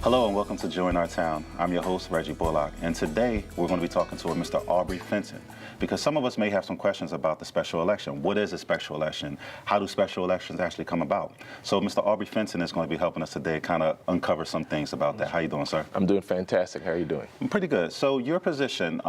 Hello and welcome to Join Our Town. I'm your host, Reggie Bullock, and today we're going to be talking to Mr. Aubrey Fenton, because some of us may have some questions about the special election. What is a special election? How do special elections actually come about? So Mr. Aubrey Fenton is going to be helping us today kind of uncover some things about that. How you doing, sir? I'm doing fantastic. How are you doing? I'm pretty good. So your position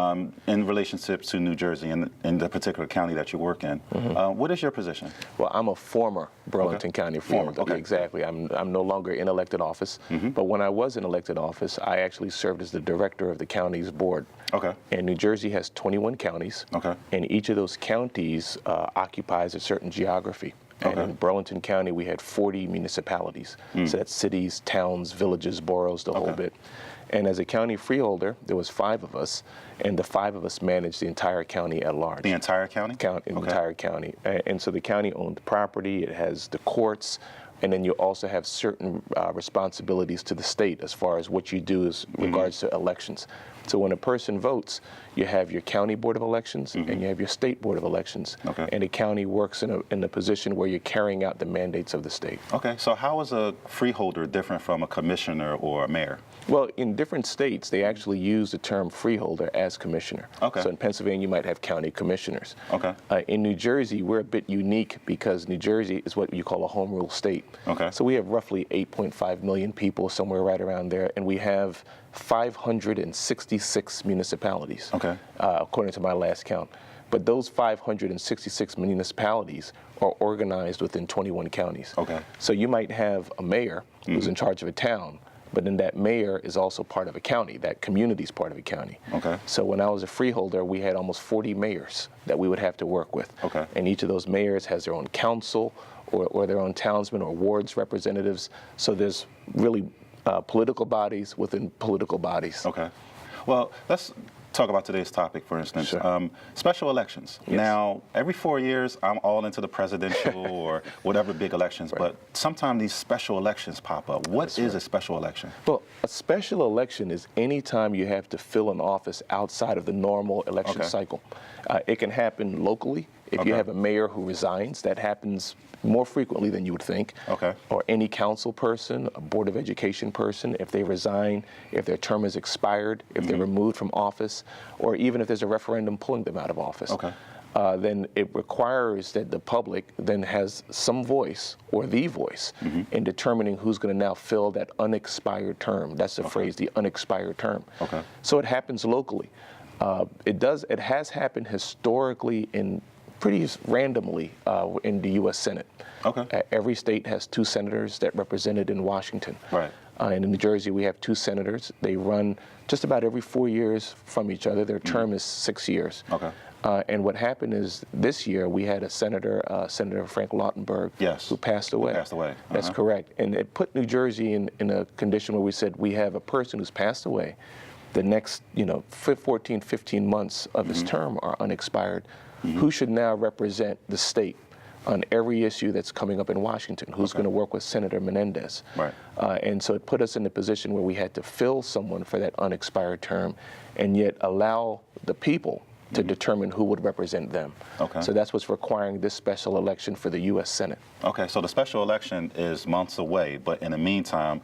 in relationship to New Jersey and in the particular county that you work in, what is your position? Well, I'm a former Burlington County Former, okay. Exactly. I'm no longer in elected office, but when I was in elected office, I actually served as the director of the county's board. Okay. And New Jersey has 21 counties. Okay. And each of those counties occupies a certain geography. And Okay. in Burlington County, we had 40 municipalities. So that's cities, towns, villages, boroughs, the whole bit. And as a county freeholder, there was 5 of us, and the 5 of us managed the entire county at large. The entire county? Entire county. And so the county owned the property, it has the courts, and then you also have certain responsibilities to the state as far as what you do as regards to elections. So when a person votes, you have your county board of elections and you have your state board of elections. Okay. And the county works in a position where you're carrying out the mandates of the state. Okay, so how is a freeholder different from a commissioner or a mayor? Well, in different states, they actually use the term freeholder as commissioner. Okay. So in Pennsylvania, you might have county commissioners. Okay. In New Jersey, we're a bit unique because New Jersey is what you call a home rule state. Okay. So we have roughly 8.5 million people, somewhere right around there, and we have 566 municipalities, Okay. According to my last count. But those 566 municipalities are organized within 21 counties. Okay. So you might have a mayor who's in charge of a town, but then that mayor is also part of a county. That community is part of a county. Okay. So when I was a freeholder, we had almost 40 mayors that we would have to work with. Okay. And each of those mayors has their own council or their own townsmen or wards representatives. So there's really political bodies within political bodies. Okay. Well, let's talk about today's topic, for instance. Sure. Special elections. Yes. Now, every 4 years, I'm all into the presidential or whatever big elections, but sometimes these special elections pop up. What is a special election? Well, a special election is any time you have to fill an office outside of the normal election cycle. It can happen locally. If you have a mayor who resigns, that happens more frequently than you would think. Okay. Or any council person, a board of education person, if they resign, if their term is expired, if they're removed from office, or even if there's a referendum pulling them out of office. Okay. Then it requires that the public then has some voice or the voice in determining who's going to now fill that unexpired term. That's the phrase, the unexpired term. Okay. So it happens locally. It has happened historically in pretty randomly in the U.S. Senate. Okay. Every state has 2 senators that represented in Washington. Right. And in New Jersey, we have 2 senators. They run just about every 4 years from each other. Their term is 6 years. Okay. And what happened is this year we had a senator, Senator Frank Lautenberg, who passed away. Passed away. That's correct. And it put New Jersey in a condition where we said we have a person who's passed away. The next, 14, 15 months of his term are unexpired. Who should now represent the state on every issue that's coming up in Washington? Who's going to work with Senator Menendez? Right. And so it put us in a position where we had to fill someone for that unexpired term and yet allow the people to determine who would represent them. Okay. So that's what's requiring this special election for the U.S. Senate. Okay, so the special election is months away, but in the meantime,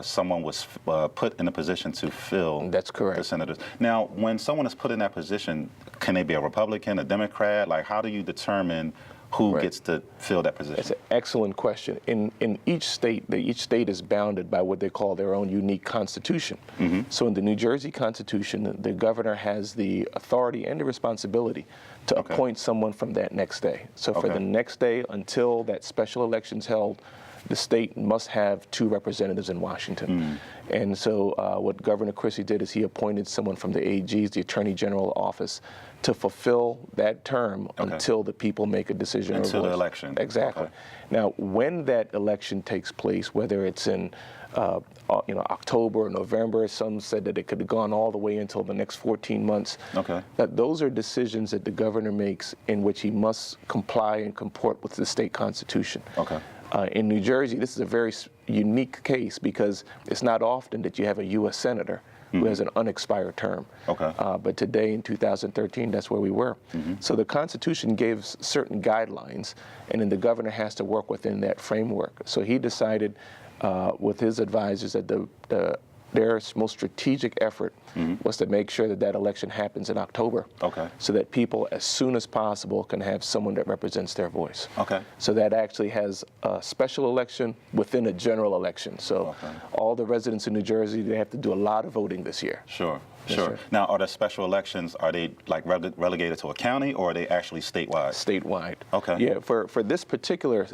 someone was put in a position to fill That's correct. the senators. Now, when someone is put in that position, can they be a Republican, a Democrat? Like, how do you determine who gets to fill that position? That's an excellent question. In each state is bounded by what they call their own unique constitution. So in the New Jersey Constitution, the governor has the authority and the responsibility to appoint someone from that next day. So for the next day until that special election's held, the state must have 2 representatives in Washington. And so what Governor Christie did is he appointed someone from the AG's, the Attorney General office, to fulfill that term until the people make a decision. Until the election. Exactly. Now, when that election takes place, whether it's in October or November, some said that it could have gone all the way until the next 14 months. That those are decisions that the governor makes in which he must comply and comport with the state constitution. In New Jersey, this is a very unique case because it's not often that you have a U.S. senator who has an unexpired term. But today in 2013, that's where we were. So the Constitution gives certain guidelines, and then the governor has to work within that framework. So he decided with his advisors that their most strategic effort was to make sure that that election happens in October. Okay. So that people, as soon as possible, can have someone that represents their voice. Okay. So that actually has a special election within a general election. So all the residents in New Jersey, they have to do a lot of voting this year. Sure. Yes, Sure. sir. Now, are the special elections, are they like relegated to a county, or are they actually statewide? Statewide. Okay. Yeah, for this particular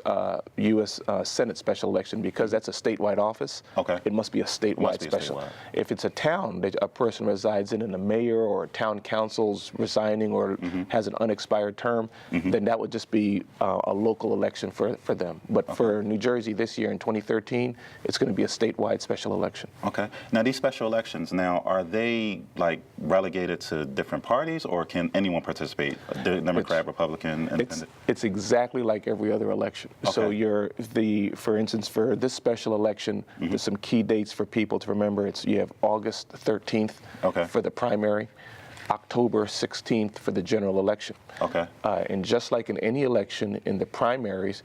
U.S. Senate special election, because that's a statewide office, Okay. it must be a statewide be a special. statewide. If it's a town that a person resides in, and the mayor or town council's resigning or has an unexpired term, then that would just be a local election for them. But for New Jersey this year in 2013, it's going to be a statewide special election. Okay. Now, these special elections, now, are they like relegated to different parties, or can anyone participate? Democrat, Republican, Independent? It's exactly like every other election. So for instance, for this special election, there's some key dates for people to remember. You have August 13th for the primary, October 16th for the general election. Okay. And just like in any election, in the primaries,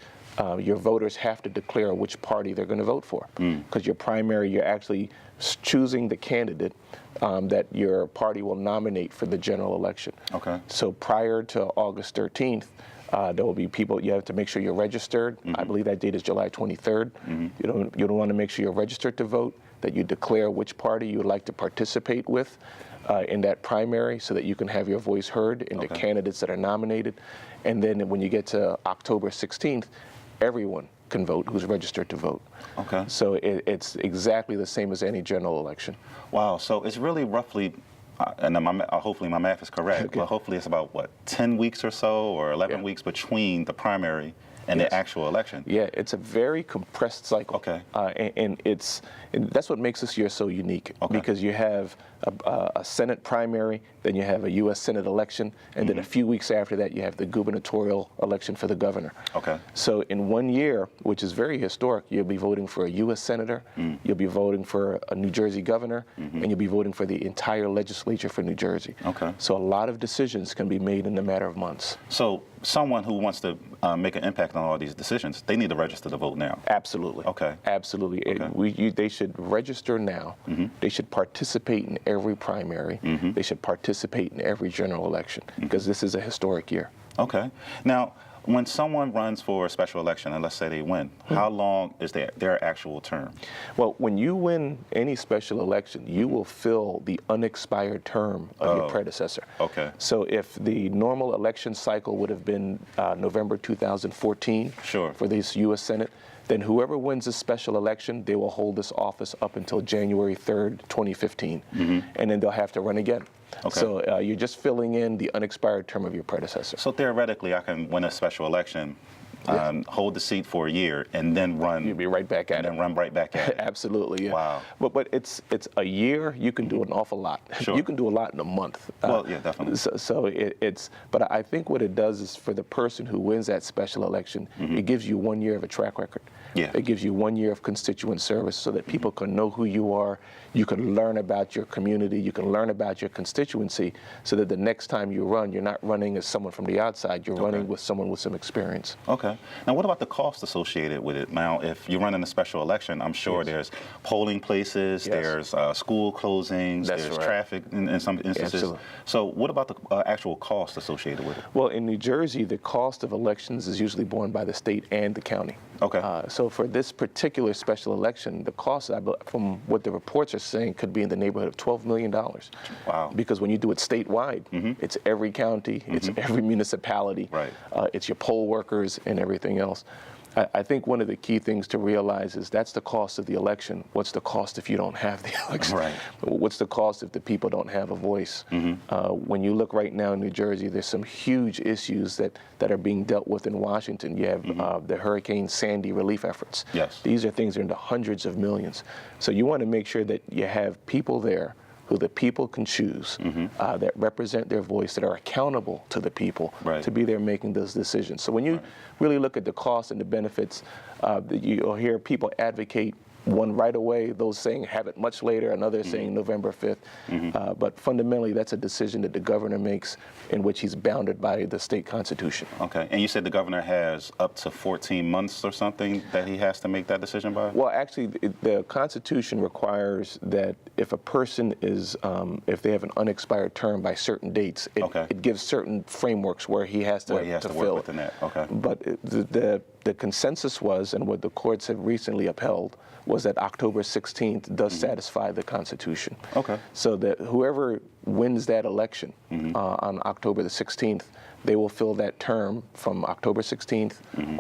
your voters have to declare which party they're going to vote for. Because your primary, you're actually choosing the candidate that your party will nominate for the general election. Okay. So prior to August 13th, there will be people, you have to make sure you're registered. I believe that date is July 23rd. You don't want to make sure you're registered to vote, that you declare which party you would like to participate with in that primary so that you can have your voice heard in the candidates that are nominated. And then when you get to October 16th, everyone can vote who's registered to vote. Okay. So it's exactly the same as any general election. Wow. So it's really roughly, and hopefully my math is correct, but hopefully it's about, what, 10 weeks or so, or 11 weeks between the primary and the actual election. Yeah, it's a very compressed cycle. Okay. And that's what makes this year so unique, because you have a Senate primary, then you have a U.S. Senate election, and then a few weeks after that, you have the gubernatorial election for the governor. Okay. So in 1 year, which is very historic, you'll be voting for a U.S. senator, you'll be voting for a New Jersey governor, and you'll be voting for the entire legislature for New Jersey. Okay. So a lot of decisions can be made in a matter of months. So someone who wants to make an impact on all these decisions, they need to register to vote now. Absolutely. Okay. Absolutely. Okay. They should register now. They should participate in every primary. They should participate in every general election, because this is a historic year. Okay. Now, when someone runs for a special election, and let's say they win, how long is their actual term? Well, when you win any special election, you will fill the unexpired term of your predecessor. Okay. So if the normal election cycle would have been November 2014 for this U.S. Senate, then whoever wins this special election, they will hold this office up until January 3rd, 2015. And then they'll have to run again. Okay. So you're just filling in the unexpired term of your predecessor. So theoretically, I can win a special election, hold the seat for a year, and then run. You'll be right back at it. And then run right back at it. Absolutely, yeah. Wow. But it's a year. You can do an awful lot. Sure. You can do a lot in a month. Well, yeah, definitely. But I think what it does is, for the person who wins that special election, it gives you 1 year of a track record. Yeah. It gives you 1 year of constituent service, so that people can know who you are. You can learn about your community. You can learn about your constituency, so that the next time you run, you're not running as someone from the outside. You're running with someone with some experience. Okay. Now, what about the cost associated with it? Now, if you're running a special election, I'm sure there's polling places, there's school closings, there's traffic in some instances. Absolutely. So what about the actual cost associated with it? Well, in New Jersey, the cost of elections is usually borne by the state and the county. Okay. So for this particular special election, the cost, from what the reports are saying, could be in the neighborhood of $12 million. Wow. Because when you do it statewide, it's every county, it's every municipality, it's your poll workers and everything else. I think one of the key things to realize is that's the cost of the election. What's the cost if you don't have the election? Right. What's the cost if the people don't have a voice? When you look right now in New Jersey, there's some huge issues that are being dealt with in Washington. You have the Hurricane Sandy relief efforts. Yes. These are things that are in the hundreds of millions. So you want to make sure that you have people there who the people can choose, that represent their voice, that are accountable to the people to be there making those decisions. So when you really look at the costs and the benefits, you'll hear people advocate one right away, those saying have it much later, and others saying November 5th. But fundamentally, that's a decision that the governor makes in which he's bounded by the state constitution. Okay. And you said the governor has up to 14 months or something that he has to make that decision by? Well, actually, the Constitution requires that if a person is, if they have an unexpired term by certain dates, it gives certain frameworks where he has to, work fill within that. Okay. But the consensus was, and what the courts have recently upheld, was that October 16th does satisfy the Constitution. Okay. So that whoever wins that election on October the 16th, they will fill that term from October 16th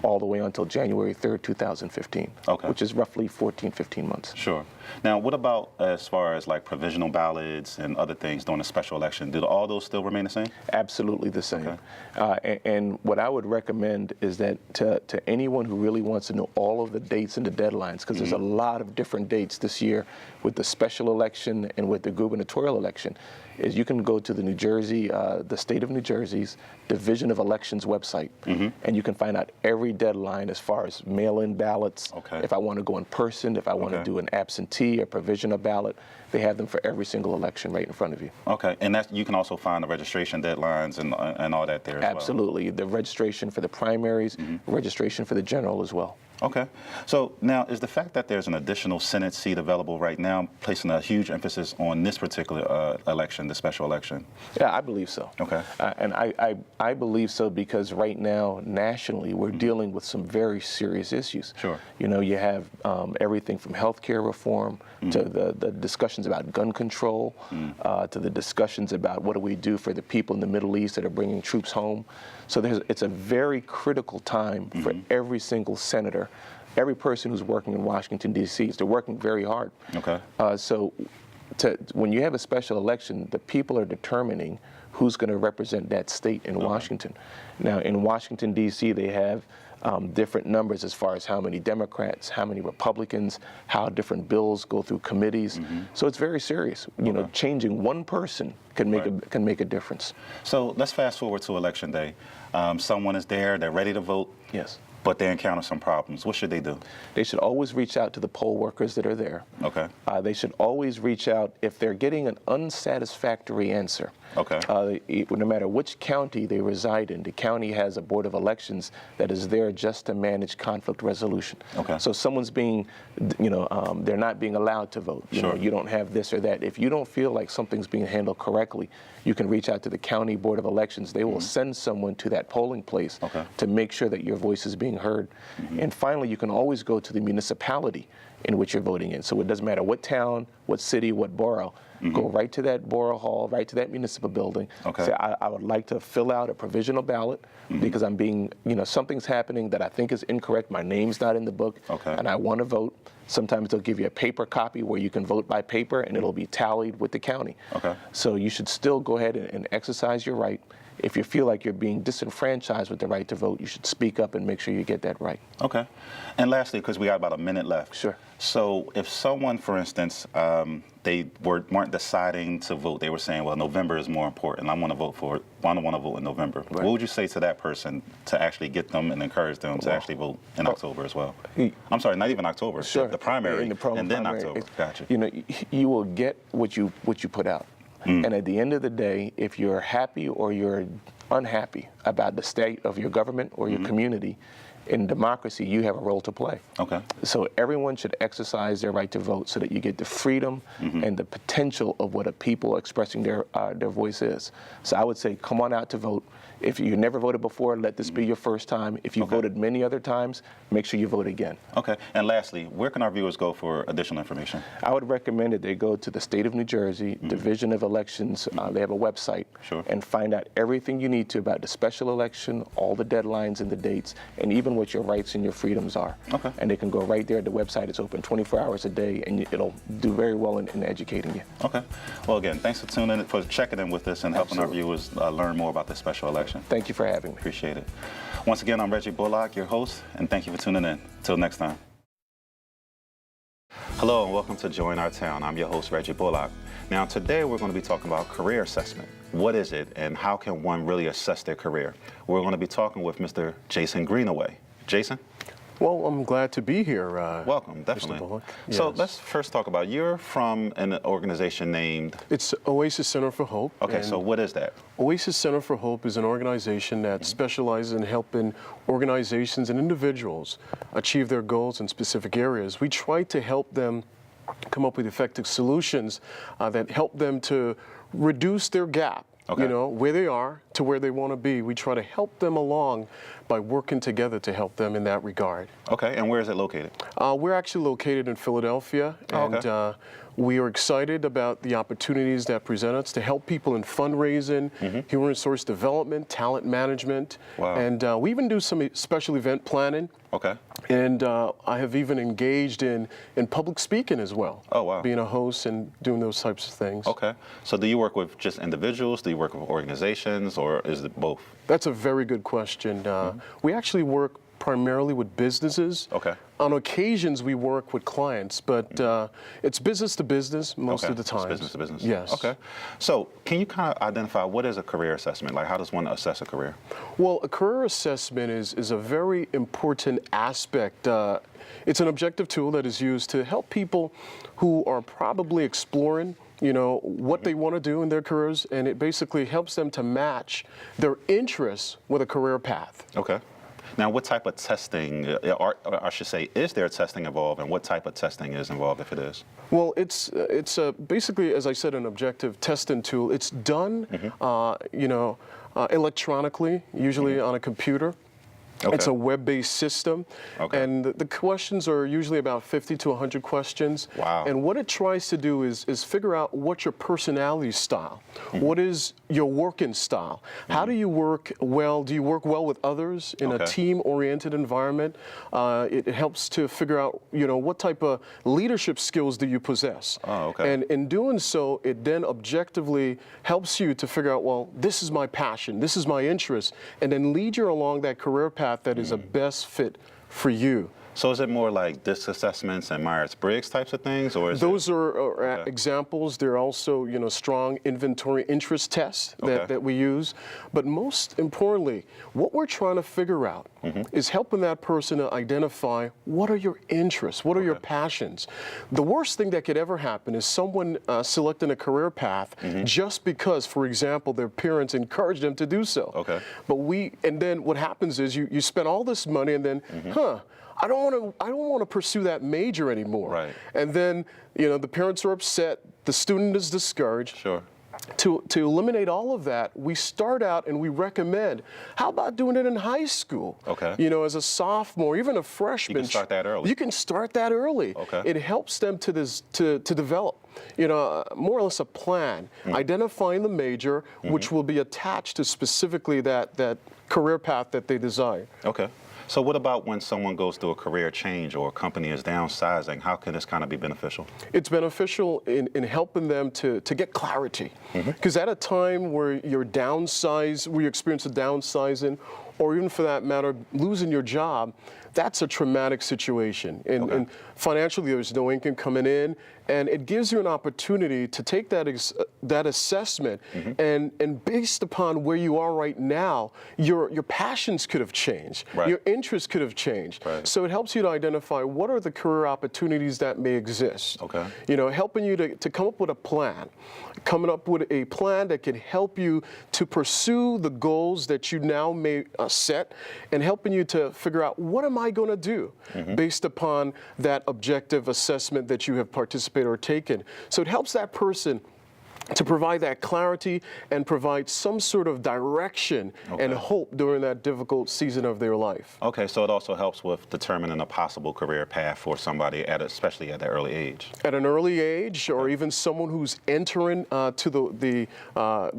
all the way until January 3rd, 2015, which is roughly 14, 15 months. Sure. Now, what about as far as like provisional ballots and other things during a special election? Do all those still remain the same? Absolutely the same. Okay. And what I would recommend is that to anyone who really wants to know all of the dates and the deadlines, because there's a lot of different dates this year with the special election and with the gubernatorial election, is you can go to the New Jersey, the state of New Jersey's Division of Elections website, and you can find out every deadline as far as mail-in ballots. If I want to go in person, if I want to do an absentee or provisional ballot, they have them for every single election right in front of you. Okay, and that's, you can also find the registration deadlines and all that there as well. Absolutely, the registration for the primaries, registration for the general as well. Okay. So now, is the fact that there's an additional Senate seat available right now placing a huge emphasis on this particular election, the special election? Yeah, I believe so. Okay. And I believe so because right now, nationally, we're dealing with some very serious issues. Sure. You know, you have everything from healthcare reform to the discussions about gun control, to the discussions about what do we do for the people in the Middle East that are bringing troops home. So it's a very critical time for every single senator, every person who's working in Washington, D.C. They're working very hard. Okay. So when you have a special election, the people are determining who's going to represent that state in Washington. Now, in Washington, D.C., they have different numbers as far as how many Democrats, how many Republicans, how different bills go through committees. So it's very serious. You know, changing one person can make a difference. So let's fast forward to Election Day. Someone is there, they're ready to vote. Yes. But they encounter some problems. What should they do? They should always reach out to the poll workers that are there. Okay. They should always reach out if they're getting an unsatisfactory answer. Okay. No matter which county they reside in, the county has a board of elections that is there just to manage conflict resolution. Okay. So someone's being, they're not being allowed to vote. You know, you don't have this or that. If you don't feel like something's being handled correctly, you can reach out to the county board of elections. They will send someone to that polling place to make sure that your voice is being heard. And finally, you can always go to the municipality in which you're voting in. So it doesn't matter what town, what city, what borough. Go right to that borough hall, right to that municipal building. Say, I would like to fill out a provisional ballot because I'm being, something's happening that I think is incorrect. My name's not in the book, and I want to vote. Sometimes they'll give you a paper copy where you can vote by paper, and it'll be tallied with the county. So you should still go ahead and exercise your right. If you feel like you're being disenfranchised with the right to vote, you should speak up and make sure you get that right. Okay. And lastly, because we got about a minute left. Sure. So if someone, for instance, they weren't deciding to vote, they were saying, well, November is more important. I want to vote for it. I don't want to vote in November. What would you say to that person to actually get them and encourage them to actually vote in October as well? I'm sorry, not even October. Sure. The primary, and then primary. October. Gotcha. You will get what you put out. And at the end of the day, if you're happy or you're unhappy about the state of your government or your community, in democracy, you have a role to play. Okay. So everyone should exercise their right to vote so that you get the freedom and the potential of what a people expressing their voice is. So I would say, come on out to vote. If you never voted before, let this be your first time. If you voted many other times, make sure you vote again. Okay. And lastly, where can our viewers go for additional information? I would recommend that they go to the state of New Jersey, Division of Elections. They have a website. And find out everything you need to about the special election, all the deadlines and the dates, and even what your rights and your freedoms are. Okay. And they can go right there. The website is open 24 hours a day, and it'll do very well in educating you. Okay. Well, again, thanks for tuning in, for checking in with us and helping our viewers learn more about this special election. Thank you for having me. Appreciate it. Once again, I'm Reggie Bullock, your host, and thank you for tuning in. Till next time. Hello and welcome to Join Our Town. I'm your host, Reggie Bullock. Now today we're going to be talking about career assessment. What is it and how can one really assess their career? We're going to be talking with Mr. Jason Greenaway. Jason? Well, I'm glad to be here. Welcome, definitely. Mr. Bullock. So Yes. let's first talk about, you're from an organization named, It's Oasis Center for Hope. okay, and so what is that? Oasis Center for Hope is an organization that specializes in helping organizations and individuals achieve their goals in specific areas. We try to help them come up with effective solutions that help them to reduce their gap. Okay. You know, where they are to where they want to be. We try to help them along by working together to help them in that regard. Okay, and where is it located? We're actually located in Philadelphia, Oh, and okay. we are excited about the opportunities that present us to help people in fundraising, human resource development, talent management, Wow. and we even do some special event planning. Okay. And I have even engaged in public speaking as well. Oh, wow. Being a host and doing those types of things. Okay. So do you work with just individuals? Do you work with organizations, or is it both? That's a very good question. We actually work primarily with businesses. Okay. On occasions, we work with clients, but it's business to business most Okay. of the time. It's business to business. Yes. Okay. So can you kind of identify what is a career assessment? Like, how does one assess a career? Well, a career assessment is a very important aspect. It's an objective tool that is used to help people who are probably exploring, you know, what they want to do in their careers, and it basically helps them to match their interests with a career path. Okay. Now, what type of testing, or I should say, is there testing involved, and what type of testing is involved if it is? Well, it's basically, as I said, an objective testing tool. It's done, you know, electronically, usually on a computer. Okay. It's a web-based system, Okay. and the questions are usually about 50 to 100 questions. Wow. And what it tries to do is figure out what's your personality style, what is your working style, how do you work well? Do you work well with others in Okay. a team-oriented environment? It helps to figure out, you know, what type of leadership skills do you possess? Oh, okay. And in doing so, it then objectively helps you to figure out, well, this is my passion, this is my interest, and then lead you along that career path that is a best fit for you. So is it more like DISC assessments and Myers-Briggs types of things, or is Those are examples. There are also, you know, strong inventory interest tests Okay. that we use. But most importantly, what we're trying to figure out is helping that person to identify what are your interests, what are your passions. The worst thing that could ever happen is someone selecting a career path just because, for example, their parents encouraged them to do so. Okay. But and then what happens is you spend all this money and then, I don't want to pursue that major anymore. Right. And then, you know, the parents are upset, the student is discouraged. Sure. To eliminate all of that, we start out and we recommend, how about doing it in high school? Okay. You know, as a sophomore, even a freshman. You can start that early. You can start that early. Okay. It helps them to develop, you know, more or less a plan, identifying the major, which will be attached to specifically that career path that they desire. Okay. So what about when someone goes through a career change or a company is downsizing? How can this kind of be beneficial? It's beneficial in helping them to get clarity. Because at a time where you're downsized, where you experience a downsizing, or even for that matter, losing your job, that's a traumatic situation. And financially, there's no income coming in, and it gives you an opportunity to take that assessment, and based upon where you are right now, your passions could have changed, Right. your interests could have changed. Right. So it helps you to identify what are the career opportunities that may exist. Okay. You know, helping you to come up with a plan, coming up with a plan that can help you to pursue the goals that you now may set, and helping you to figure out, what am I going to do based upon that objective assessment that you have participated or taken. So it helps that person to provide that clarity and provide some sort of direction and hope during that difficult season of their life. Okay, so it also helps with determining a possible career path for somebody, especially at an early age. At an early age, or even someone who's entering to the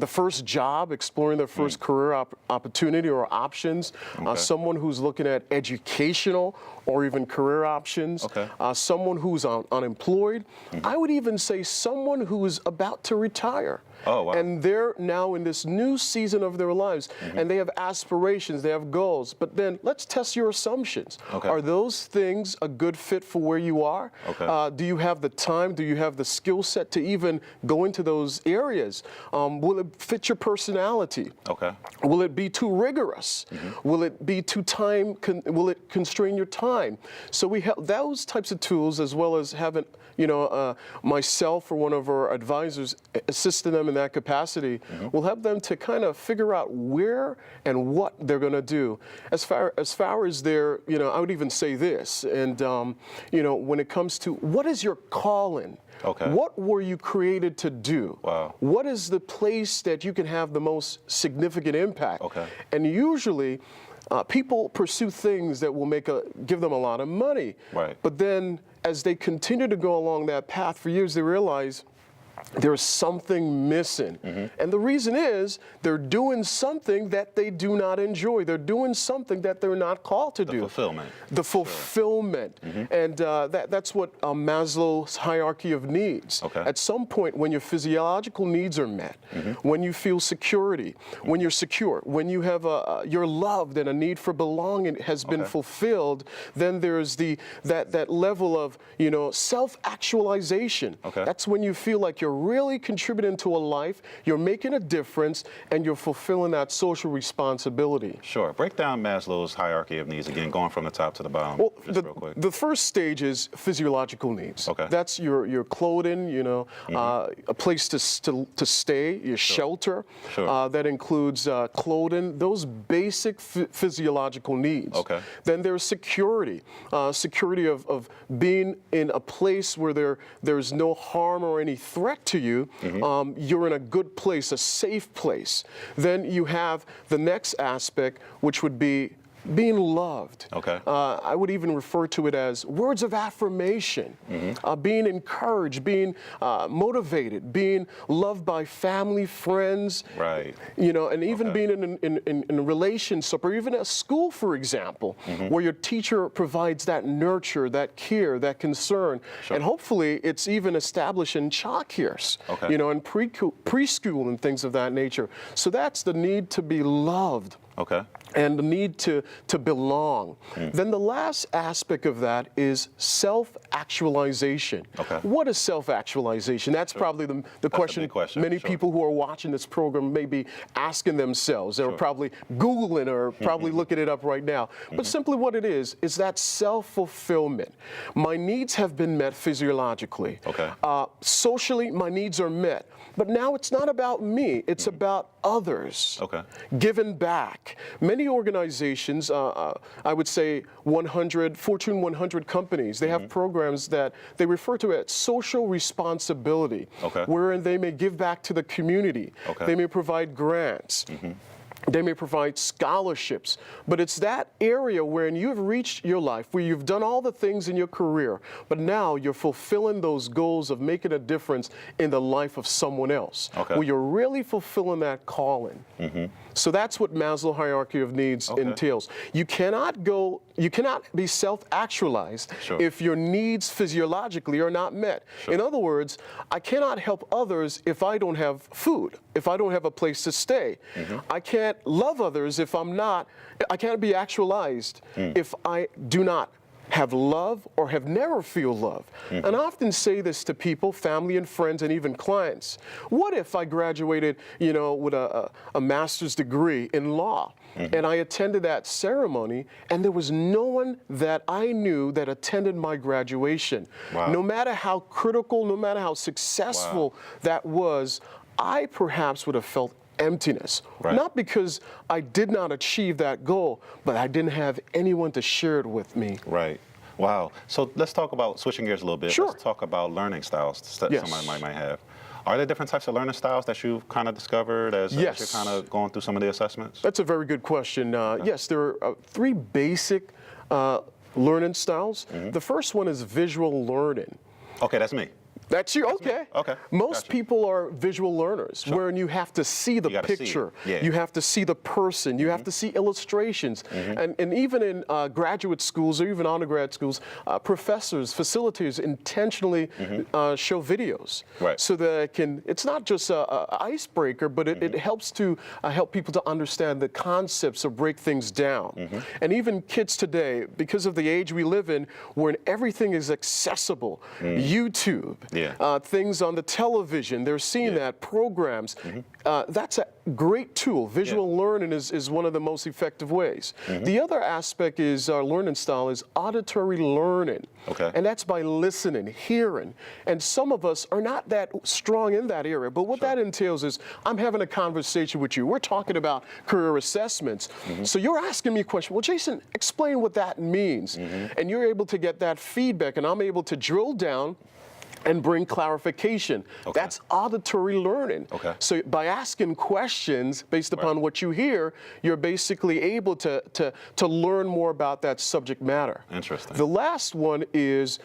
first job, exploring their first career opportunity or options, someone who's looking at educational or even career options, someone who's unemployed. I would even say someone who is about to retire Oh, wow. And they're now in this new season of their lives, and they have aspirations, they have goals. But then let's test your assumptions. Okay. Are those things a good fit for where you are? Okay. Do you have the time? Do you have the skill set to even go into those areas? Will it fit your personality? Okay. Will it be too rigorous? Will it be too will it constrain your time? So we have those types of tools, as well as having, myself or one of our advisors assisting them in that capacity, will help them to kind of figure out where and what they're going to do. As far as their, I would even say this, and when it comes to what is your calling? Okay. What were you created to do? Wow. What is the place that you can have the most significant impact? Okay. And usually, people pursue things that will give them a lot of money. Right. But then, as they continue to go along that path for years, they realize there's something missing. And the reason is they're doing something that they do not enjoy. They're doing something that they're not called to do. Fulfillment. The fulfillment. And that's what Maslow's hierarchy of needs. Okay. At some point, when your physiological needs are met, when you feel security, when you're secure, when you have you're loved and a need for belonging has been fulfilled, then there's that level of self-actualization. Okay. That's when you feel like you're really contributing to a life, you're making a difference, and you're fulfilling that social responsibility. Sure. Break down Maslow's hierarchy of needs again, going from the top to the bottom. Well, just real quick. the first stage is physiological needs. Okay. That's your clothing, a place to stay, your shelter. Sure. That includes clothing, those basic physiological needs. Okay. Then there's security, security of being in a place where there's no harm or any threat to you. You're in a good place, a safe place. Then you have the next aspect, which would be being loved. Okay. I would even refer to it as words of affirmation, being encouraged, being motivated, being loved by family, friends. Right. And even being in a relationship, or even at school, for example, where your teacher provides that nurture, that care, that concern. Sure. And hopefully it's even established in child years, Okay. in preschool and things of that nature. So that's the need to be loved. Okay. And the need to belong. Then the last aspect of that is self-actualization. Okay. What is self-actualization? That's probably the question, big question, many sure. people who are watching this program may be asking themselves. They're probably Googling or probably looking it up right now. But simply what it is that self-fulfillment. My needs have been met physiologically. Okay. Socially, my needs are met. But now it's not about me. It's about others. Okay. Giving back. Many organizations, I would say Fortune 100 companies, they have programs that they refer to as social responsibility, Okay. wherein they may give back to the community. Okay. They may provide grants. They may provide scholarships, but it's that area wherein you've reached your life, where you've done all the things in your career, but now you're fulfilling those goals of making a difference in the life of someone else, Okay. where you're really fulfilling that calling. So that's what Maslow hierarchy of needs entails. You cannot be self-actualized Sure. if your needs physiologically are not met. Sure. In other words, I cannot help others if I don't have food, if I don't have a place to stay. I can't love others I can't be actualized if I do not have love or have never feel love. And I often say this to people, family and friends, and even clients. What if I graduated, with a master's degree in law, and I attended that ceremony, and there was no one that I knew that attended my graduation? Wow. No matter how critical, no matter how successful that was, I perhaps would have felt emptiness. Right. Not because I did not achieve that goal, but I didn't have anyone to share it with me. Right. Wow. So let's talk about, switching gears a little bit, Sure. let's talk about learning styles that Yes. somebody might have. Are there different types of learning styles that you've kind of discovered as Yes. you're kind of going through some of the assessments? That's a very good question. Yes, there are three basic learning styles. The first one is visual learning. Okay, that's me. That's you, okay. Okay, Most gotcha. people are visual learners, wherein you have to see the You gotta see it. picture, Yeah. you have to see the person, you have to see illustrations. And even in graduate schools or even undergrad schools, professors, facilitators intentionally show videos. Right. So that it's not just a icebreaker, but it helps to help people to understand the concepts or break things down. And even kids today, because of the age we live in, where everything is accessible, YouTube, things on the television, they're seeing that, programs. That's a great tool. Visual learning is one of the most effective ways. The other aspect is our learning style is auditory learning. Okay. And that's by listening, hearing. And some of us are not that strong in that area, but what that entails is I'm having a conversation with you. We're talking about career assessments. So you're asking me a question. Well, Jason, explain what that means. And you're able to get that feedback, and I'm able to drill down and bring clarification. Okay. That's auditory learning. Okay. So by asking questions based upon what you hear, you're basically able to learn more about that subject matter. Interesting. The last one is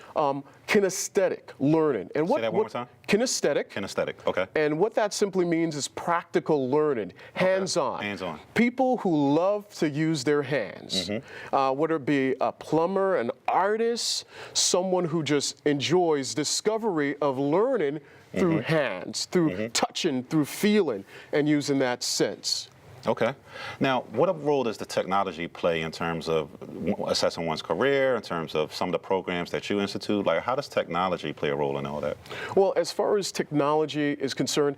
kinesthetic learning. And Say that one more time. Kinesthetic. Kinesthetic, okay. And what that simply means is practical learning, hands-on. Hands-on. People who love to use their hands, whether it be a plumber, an artist, someone who just enjoys discovery of learning through hands, through touching, through feeling, and using that sense. Okay. Now, what role does the technology play in terms of assessing one's career, in terms of some of the programs that you institute? Like, how does technology play a role in all that? Well, as far as technology is concerned,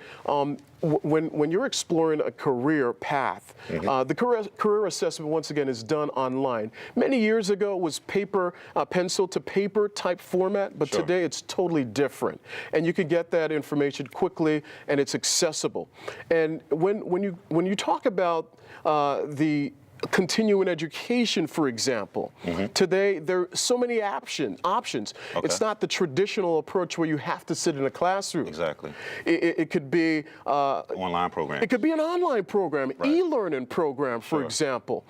when you're exploring a career path, the career assessment, once again, is done online. Many years ago, it was paper, pencil to paper type format, but today it's totally different. And you can get that information quickly, and it's accessible. And when you talk about the continuing education, for example. Today, there are so many options. Okay. It's not the traditional approach where you have to sit in a classroom. Exactly. It could be Online program. it could be an online program, e-learning program, for example,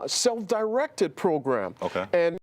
self-directed program. Okay. And